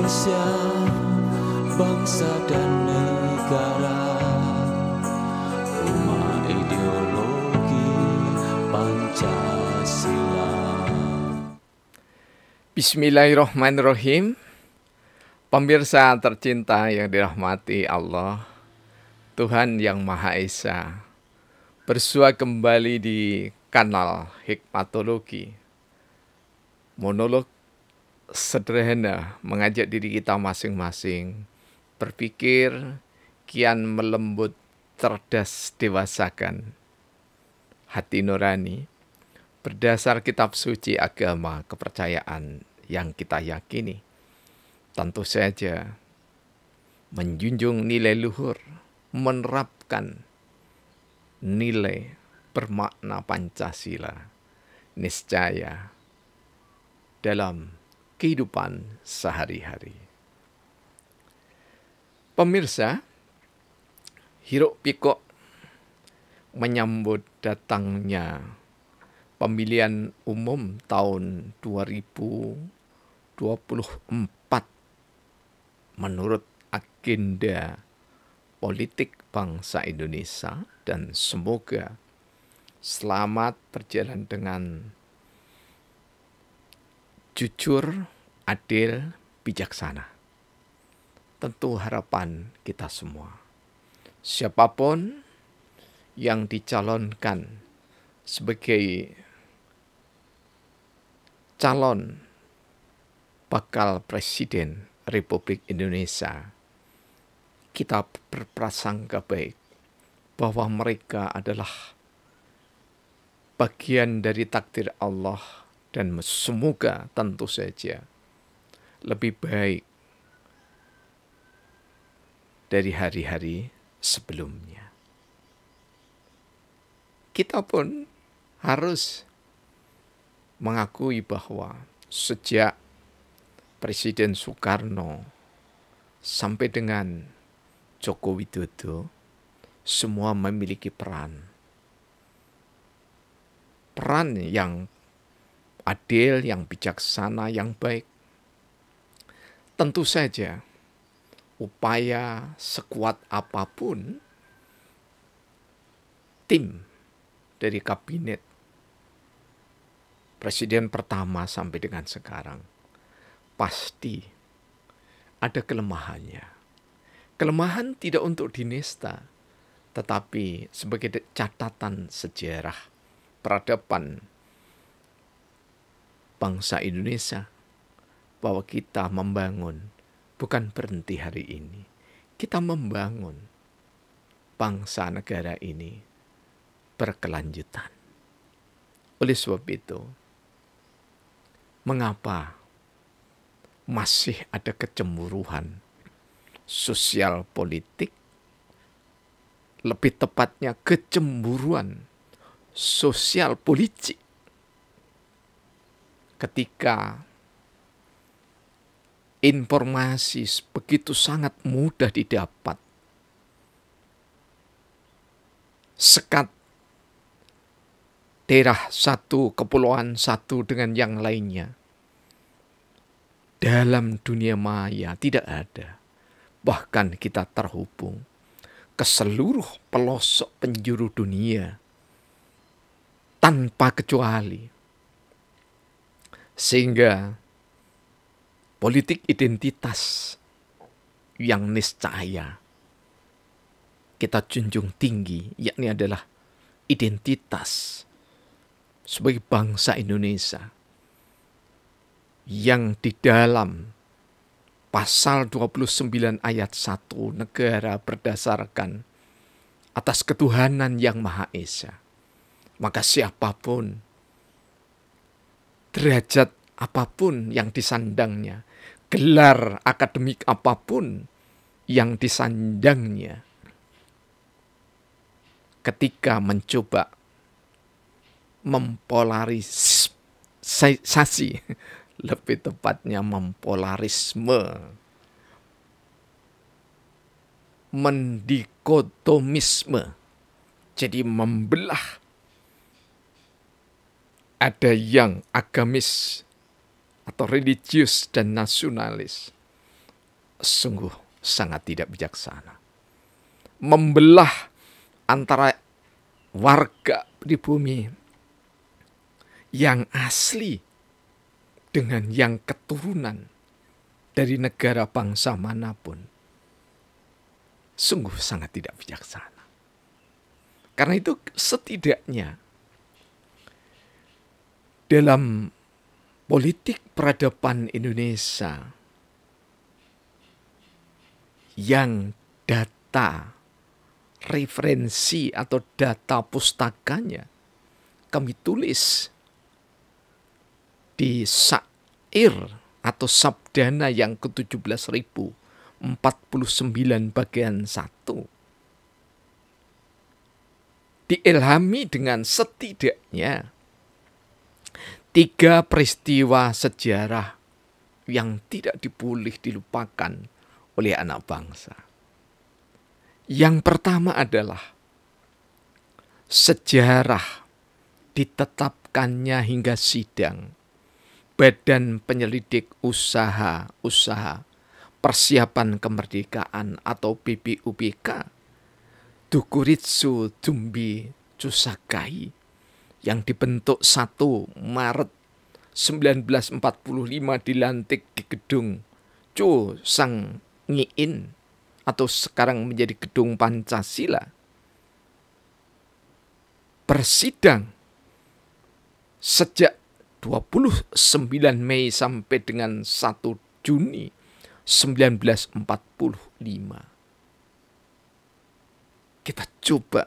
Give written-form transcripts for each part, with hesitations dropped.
Indonesia, bangsa dan negara, rumah ideologi Pancasila. Bismillahirrahmanirrahim. Pemirsa tercinta yang dirahmati Allah, Tuhan yang Maha Esa, bersua kembali di kanal Hikmatologi, monolog sederhana mengajak diri kita masing-masing berpikir kian melembut, cerdas, dewasakan hati nurani berdasar kitab suci agama kepercayaan yang kita yakini. Tentu saja menjunjung nilai luhur, menerapkan nilai bermakna Pancasila niscaya dalam kehidupan sehari-hari. Pemirsa, hiruk pikuk menyambut datangnya pemilihan umum tahun 2024 menurut agenda politik bangsa Indonesia, dan semoga selamat berjalan dengan jujur, adil, bijaksana. Tentu harapan kita semua. Siapapun yang dicalonkan sebagai calon bakal presiden Republik Indonesia, kita berprasangka baik bahwa mereka adalah bagian dari takdir Allah dan semoga tentu saja lebih baik dari hari-hari sebelumnya. Kita pun harus mengakui bahwa sejak Presiden Soekarno sampai dengan Joko Widodo, semua memiliki peran yang adil, yang bijaksana, yang baik. Tentu saja upaya sekuat apapun tim dari kabinet presiden pertama sampai dengan sekarang pasti ada kelemahannya. Kelemahan tidak untuk dinista, tetapi sebagai catatan sejarah peradaban bangsa Indonesia bahwa kita membangun bukan berhenti hari ini. Kita membangun bangsa negara ini berkelanjutan. Oleh sebab itu, mengapa masih ada kecemburuan sosial politik, lebih tepatnya kecemburuan sosial politik, ketika informasi begitu sangat mudah didapat, sekat daerah satu, kepulauan satu dengan yang lainnya dalam dunia maya tidak ada. Bahkan kita terhubung ke seluruh pelosok penjuru dunia tanpa kecuali. Sehingga politik identitas yang niscaya kita junjung tinggi, yakni adalah identitas sebagai bangsa Indonesia, yang di dalam pasal 29 ayat 1 negara berdasarkan atas ketuhanan yang Maha Esa. Maka siapapun, derajat apapun yang disandangnya, gelar akademik apapun yang disandangnya, ketika mencoba mempolarisasi, lebih tepatnya mempolarisme, mendikotomisme, jadi membelah. Ada yang agamis atau religius dan nasionalis. sungguh sangat tidak bijaksana. Membelah antara warga di bumi yang asli dengan yang keturunan dari negara bangsa manapun. Sungguh sangat tidak bijaksana. Karena itu setidaknya dalam politik peradaban Indonesia yang data referensi atau data pustakanya kami tulis di syair atau sabdana yang ke-17.049 bagian 1. Diilhami dengan setidaknya 3 peristiwa sejarah yang tidak boleh dilupakan oleh anak bangsa. Yang pertama adalah sejarah ditetapkannya hingga sidang Badan Penyelidik Usaha Persiapan Kemerdekaan atau BPUPK Dukuritsu Tumbi Cusakai yang dibentuk 1 Maret 1945 dilantik di gedung Cho Sang Ngiin atau sekarang menjadi Gedung Pancasila, bersidang sejak 29 Mei sampai dengan 1 Juni 1945. Kita coba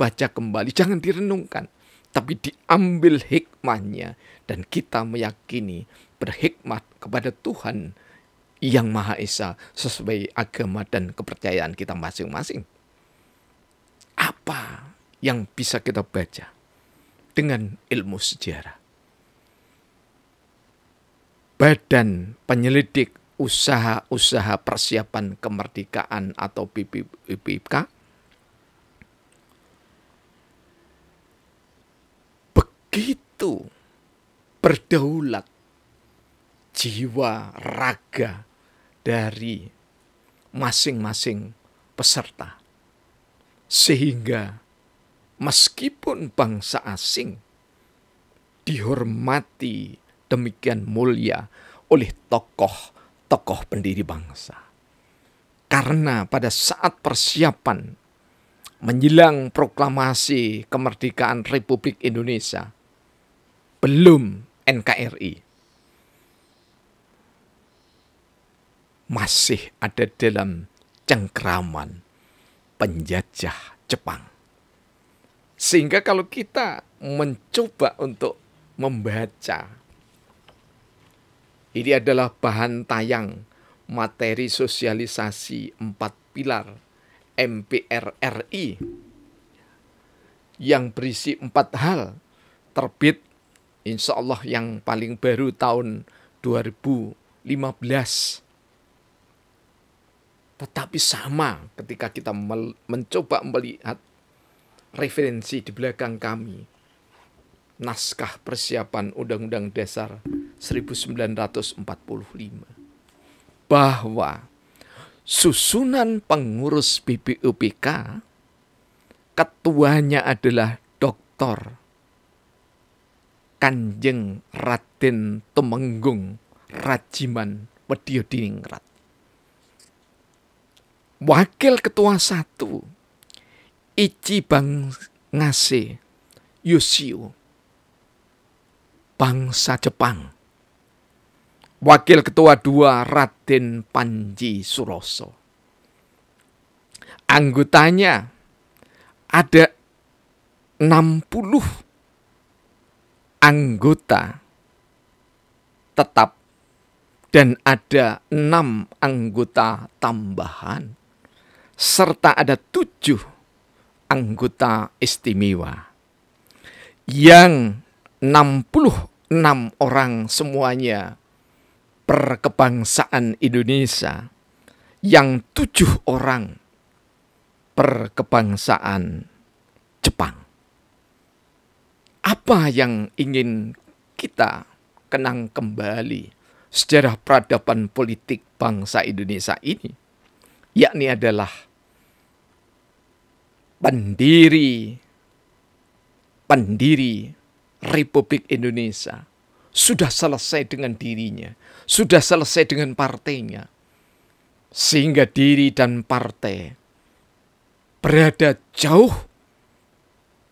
baca kembali, jangan direnungkan, tapi diambil hikmahnya, dan kita meyakini berhikmat kepada Tuhan yang Maha Esa sesuai agama dan kepercayaan kita masing-masing. Apa yang bisa kita baca dengan ilmu sejarah? Badan Penyelidik Usaha Persiapan Kemerdekaan atau BPUPK begitu berdaulat jiwa raga dari masing-masing peserta, sehingga meskipun bangsa asing dihormati demikian mulia oleh tokoh pendiri bangsa, karena pada saat persiapan menjelang proklamasi kemerdekaan Republik Indonesia, belum NKRI, masih ada dalam cengkraman penjajah Jepang. Sehingga kalau kita mencoba untuk membaca, ini adalah bahan tayang materi sosialisasi 4 pilar MPR RI yang berisi 4 hal, terbit insya Allah yang paling baru tahun 2015. Tetapi sama ketika kita mencoba melihat referensi di belakang kami, naskah persiapan Undang-Undang Dasar 1945, bahwa susunan pengurus BPUPK ketuanya adalah Dr. Kanjeng Raden Tumenggung Rajiman Weddiodiningrat. Wakil Ketua 1 Ichi Bangase Yoshio, bangsa Jepang. Wakil Ketua 2 Raden Panji Suroso. Anggotanya ada 60 anggota tetap dan ada 6 anggota tambahan, serta ada 7 anggota istimewa. Yang 66 orang semuanya berkebangsaan Indonesia, yang 7 orang berkebangsaan Jepang. Apa yang ingin kita kenang kembali sejarah peradaban politik bangsa Indonesia ini, yakni adalah pendiri Republik Indonesia sudah selesai dengan dirinya, sudah selesai dengan partainya, sehingga diri dan partai berada jauh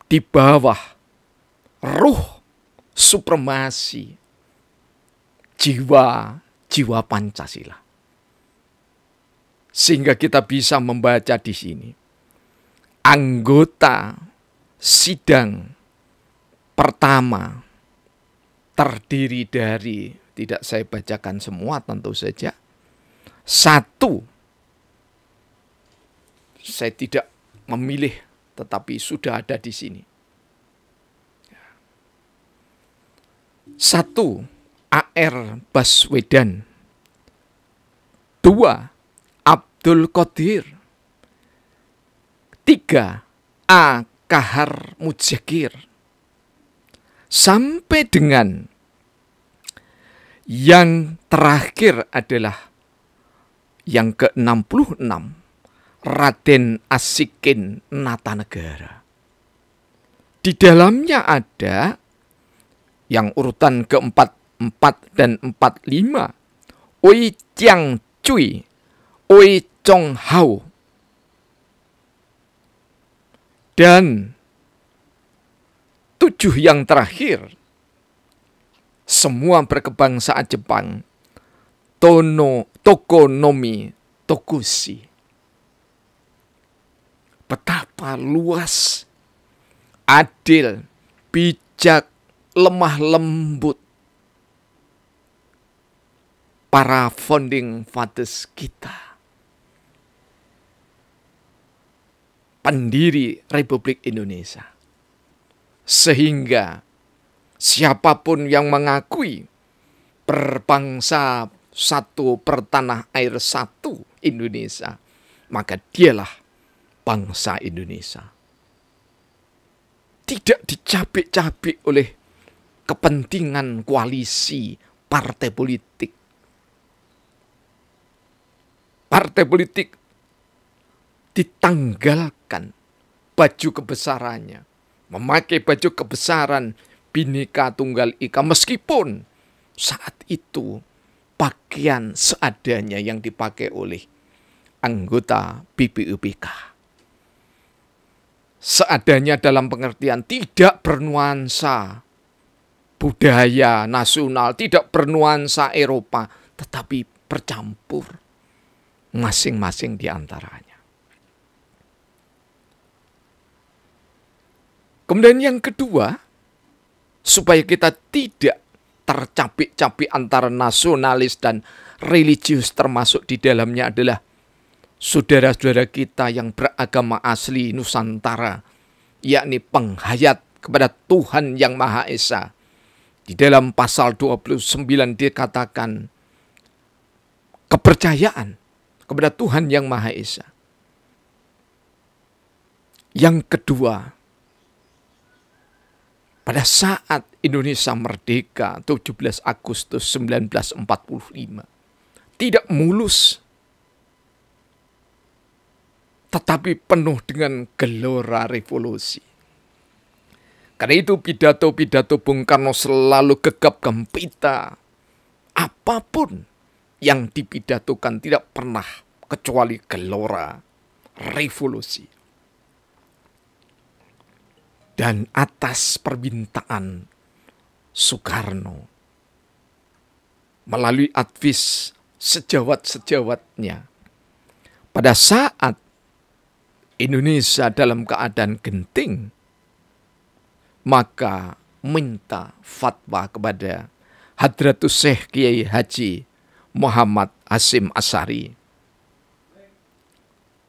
di bawah ruh supremasi jiwa Pancasila. Sehingga kita bisa membaca di sini anggota sidang pertama terdiri dari, tidak saya bacakan semua tentu saja, satu, saya tidak memilih tetapi sudah ada di sini. Satu, A.R. Baswedan. Dua, Abdul Qadir. Tiga, A. Kahar Muzakir. Sampai dengan yang terakhir adalah yang ke-66, Raden Asikin Natanegara. Di dalamnya ada yang urutan ke-44 dan 45, Oi Chiang Cui, Oi Chong Hao. Dan 7 yang terakhir, semua berkebangsaan Jepang, Tokonomi Tokushi. Betapa luas, adil, bijak, lemah lembut para founding fathers kita, pendiri Republik Indonesia. Sehingga siapapun yang mengakui berbangsa satu, bertanah air satu Indonesia, maka dialah bangsa Indonesia. Tidak dicabik-cabik oleh kepentingan koalisi partai politik. Partai politik ditanggalkan baju kebesarannya, memakai baju kebesaran Bhinneka Tunggal Ika, meskipun saat itu pakaian seadanya yang dipakai oleh anggota BPUPK. Seadanya dalam pengertian tidak bernuansa budaya nasional, tidak bernuansa Eropa, tetapi bercampur masing-masing di antaranya. Kemudian yang kedua, supaya kita tidak tercapik-capik antara nasionalis dan religius, termasuk di dalamnya adalah saudara-saudara kita yang beragama asli Nusantara, yakni penghayat kepada Tuhan Yang Maha Esa. Di dalam pasal 29 dikatakan kepercayaan kepada Tuhan Yang Maha Esa. Yang kedua, pada saat Indonesia merdeka 17 Agustus 1945, tidak mulus, tetapi penuh dengan gelora revolusi. Karena itu pidato-pidato Bung Karno selalu gegap gempita. Apapun yang dipidatokan tidak pernah kecuali gelora revolusi. Dan atas permintaan Soekarno, melalui advis sejawat-sejawatnya, pada saat Indonesia dalam keadaan genting, maka minta fatwa kepada Hadratus Syekh Kiai Haji Muhammad Hasyim Asy'ari.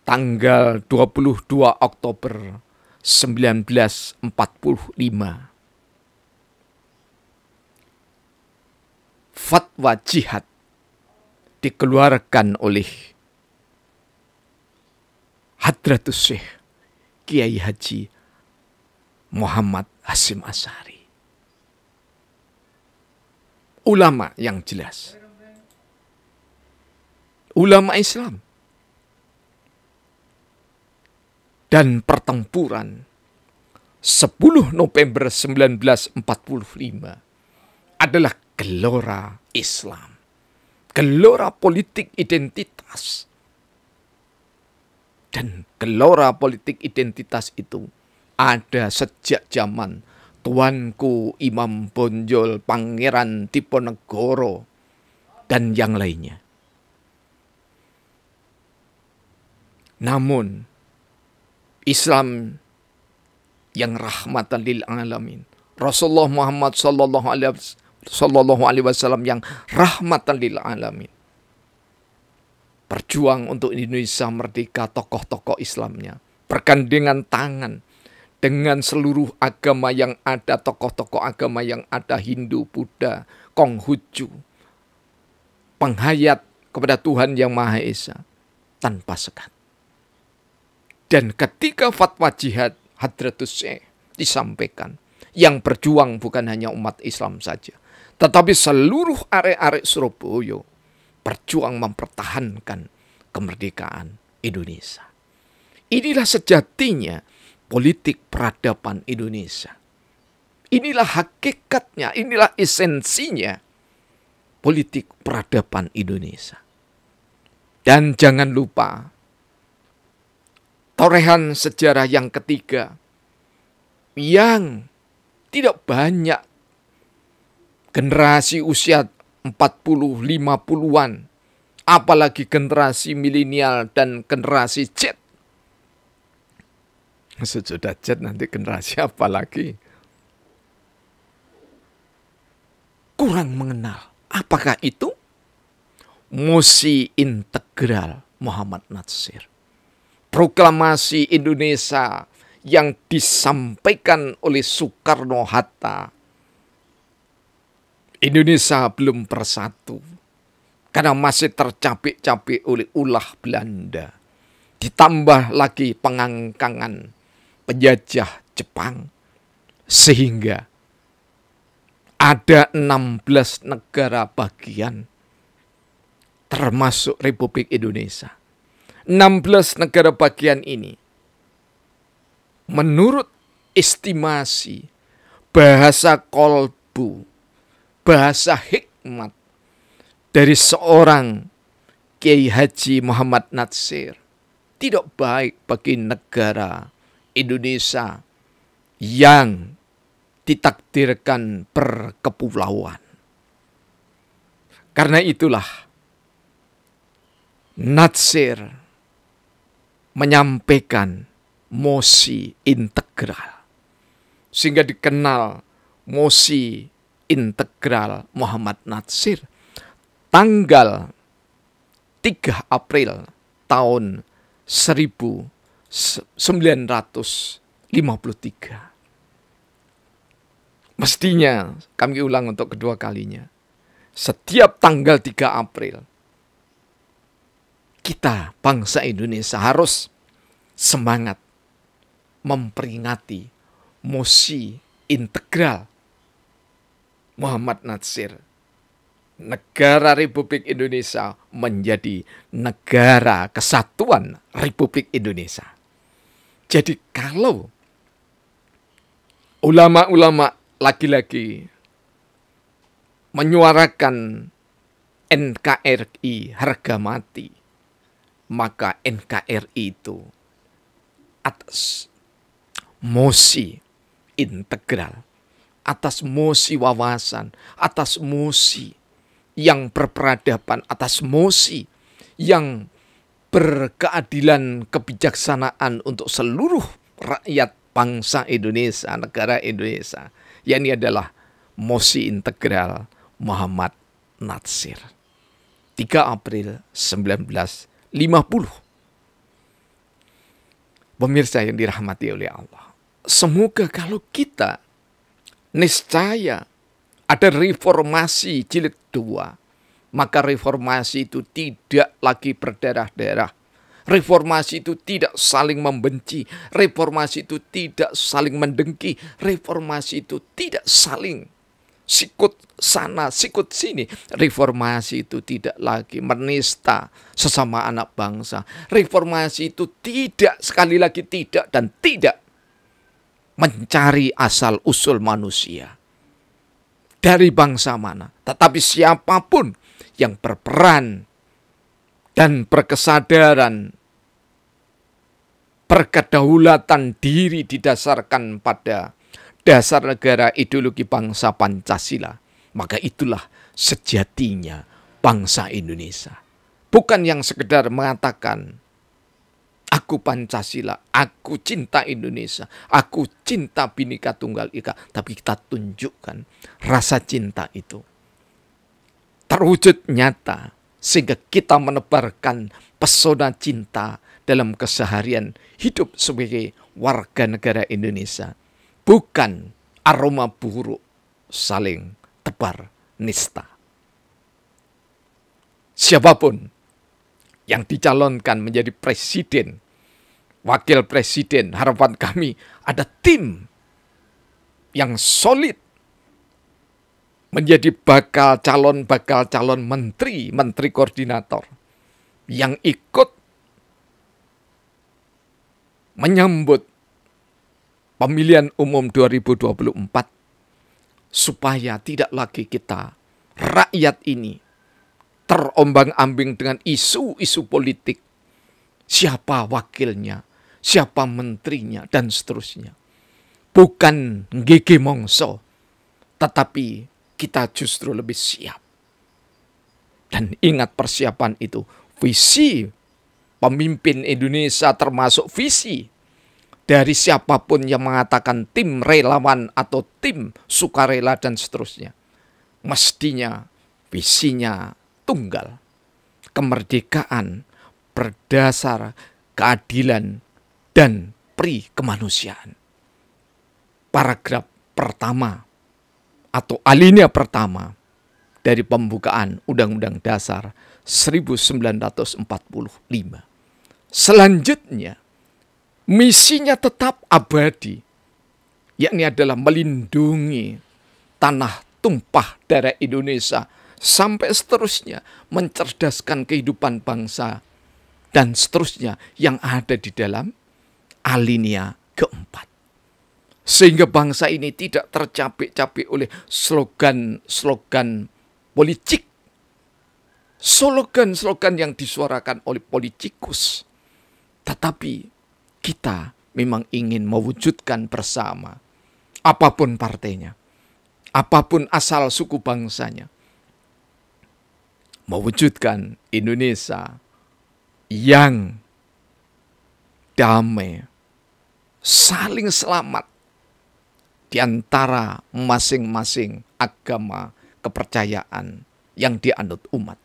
Tanggal 22 Oktober 1945. Fatwa jihad dikeluarkan oleh Hadratus Syekh Kiai Haji Muhammad Hasyim Asy'ari. Ulama yang jelas. ulama Islam. Dan pertempuran 10 November 1945 adalah gelora Islam. Gelora politik identitas. Dan gelora politik identitas itu ada sejak zaman Tuanku Imam Bonjol, Pangeran Diponegoro, dan yang lainnya. Namun, Islam yang rahmatan lil alamin, Rasulullah Muhammad sallallahu alaihi wasallam yang rahmatan lil alamin, berjuang untuk Indonesia merdeka, tokoh-tokoh Islamnya bergandengan tangan dengan seluruh agama yang ada, tokoh-tokoh agama yang ada, Hindu, Buddha, Konghucu, penghayat kepada Tuhan Yang Maha Esa tanpa sekat. Dan ketika fatwa jihad Hadratus Syekh disampaikan, yang berjuang bukan hanya umat Islam saja, tetapi seluruh arek-arek Surabaya berjuang mempertahankan kemerdekaan Indonesia. Inilah sejatinya politik peradaban Indonesia. Inilah hakikatnya, inilah esensinya politik peradaban Indonesia. Dan jangan lupa, torehan sejarah yang ketiga yang tidak banyak generasi usia 40-50-an, apalagi generasi milenial dan generasi Z. Sesudah Z nanti generasi apa lagi? Kurang mengenal. Apakah itu? Mosi integral Muhammad Natsir. Proklamasi Indonesia yang disampaikan oleh Soekarno-Hatta. Indonesia belum bersatu karena masih tercapik-capik oleh ulah Belanda. Ditambah lagi pengangkangan penjajah Jepang. Sehingga ada 16 negara bagian termasuk Republik Indonesia. 16 negara bagian ini menurut estimasi bahasa kolbu, bahasa hikmat dari seorang Kiai Haji Muhammad Natsir, tidak baik bagi negara Indonesia yang ditakdirkan berkepulauan. Karena itulah Natsir menyampaikan mosi integral, sehingga dikenal mosi integral Muhammad Natsir tanggal 3 April tahun 1953. Mestinya kami ulang untuk kedua kalinya, setiap tanggal 3 April kita bangsa Indonesia harus semangat memperingati mosi integral Muhammad Natsir. Negara Republik Indonesia menjadi negara kesatuan Republik Indonesia. Jadi kalau ulama-ulama laki-laki menyuarakan NKRI harga mati, maka NKRI itu atas mosi integral, atas mosi wawasan, atas mosi yang berperadaban, atas mosi yang berkeadilan kebijaksanaan untuk seluruh rakyat bangsa Indonesia, negara Indonesia. Yang ini adalah mosi integral Muhammad Natsir. 3 April 1950. Pemirsa yang dirahmati oleh Allah, semoga kalau kita niscaya ada reformasi jilid 2, maka reformasi itu tidak lagi berdarah-darah. Reformasi itu tidak saling membenci. Reformasi itu tidak saling mendengki. Reformasi itu tidak saling sikut sana, sikut sini. Reformasi itu tidak lagi menista sesama anak bangsa. Reformasi itu tidak, sekali lagi tidak, dan tidak mencari asal-usul manusia dari bangsa mana. Tetapi siapapun yang berperan dan berkesadaran, berkedaulatan diri didasarkan pada dasar negara ideologi bangsa Pancasila, maka itulah sejatinya bangsa Indonesia. Bukan yang sekedar mengatakan, aku Pancasila, aku cinta Indonesia, aku cinta Bhinneka Tunggal Ika. Tapi kita tunjukkan rasa cinta itu terwujud nyata, sehingga kita menebarkan pesona cinta dalam keseharian hidup sebagai warga negara Indonesia. Bukan aroma buruk saling tebar nista. Siapapun yang dicalonkan menjadi presiden, wakil presiden, harapan kami ada tim yang solid menjadi bakal calon menteri, menteri koordinator yang ikut menyambut pemilihan umum 2024, supaya tidak lagi kita, rakyat ini, terombang-ambing dengan isu-isu politik. Siapa wakilnya, siapa menterinya, dan seterusnya. Bukan gege mongso, tetapi kita justru lebih siap. Dan ingat persiapan itu, visi pemimpin Indonesia termasuk visi dari siapapun yang mengatakan tim relawan atau tim sukarela dan seterusnya. Mestinya visinya tunggal. Kemerdekaan berdasar keadilan dan pri kemanusiaan. Paragraf pertama atau alinea pertama dari pembukaan Undang-Undang Dasar 1945. Selanjutnya, misinya tetap abadi, yakni adalah melindungi tanah tumpah darah Indonesia sampai seterusnya, mencerdaskan kehidupan bangsa, dan seterusnya yang ada di dalam alinea keempat. Sehingga bangsa ini tidak tercapek-capek oleh slogan-slogan politik, slogan-slogan yang disuarakan oleh politikus. Tetapi kita memang ingin mewujudkan bersama, apapun partainya, apapun asal suku bangsanya, mewujudkan Indonesia yang damai, saling selamat di antara masing-masing agama kepercayaan yang dianut umat,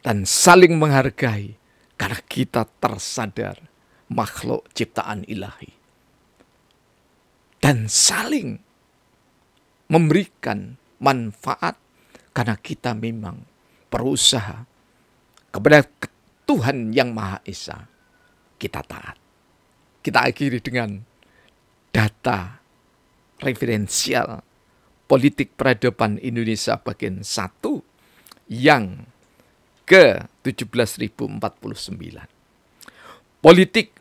dan saling menghargai karena kita tersadar makhluk ciptaan ilahi, dan saling memberikan manfaat karena kita memang berusaha kepada Tuhan yang Maha Esa. Kita taat. Kita akhiri dengan data referensial politik peradaban Indonesia bagian 1 yang ke-17.049. Politik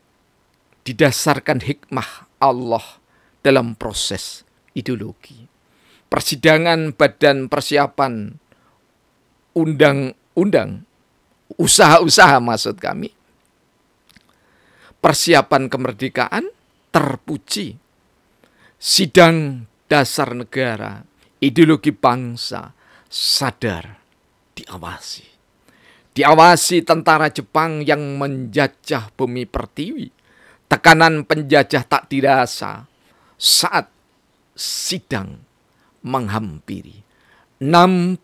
didasarkan hikmah Allah dalam proses ideologi. Persidangan badan persiapan undang-undang, usaha-usaha maksud kami, persiapan kemerdekaan terpuji. Sidang dasar negara, ideologi bangsa, sadar diawasi. Diawasi tentara Jepang yang menjajah bumi pertiwi. Tekanan penjajah tak dirasa saat sidang menghampiri. 66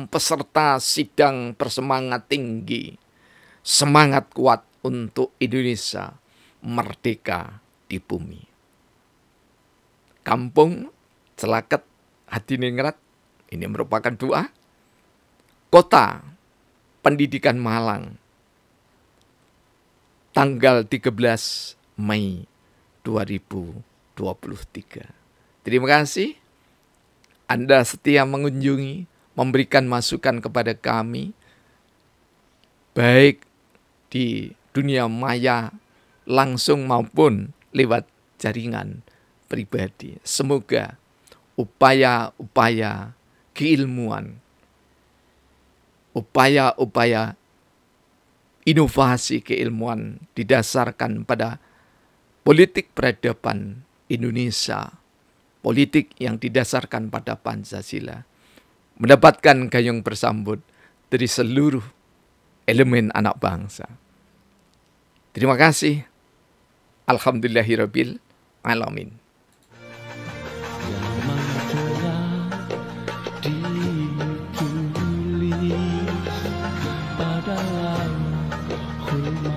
peserta sidang bersemangat tinggi. Semangat kuat untuk Indonesia merdeka di bumi. Kampung Celaket Hadiningrat, ini merupakan doa. Kota Pendidikan Malang, tanggal 13 Mei 2023. Terima kasih. Anda setia mengunjungi, memberikan masukan kepada kami, baik di dunia maya langsung maupun lewat jaringan pribadi. Semoga upaya-upaya keilmuan, upaya-upaya inovasi keilmuan didasarkan pada politik peradaban Indonesia, politik yang didasarkan pada Pancasila, mendapatkan gayung bersambut dari seluruh elemen anak bangsa. Terima kasih. Alhamdulillahirabbil alamin. Yang menjelang ditulis pada lauh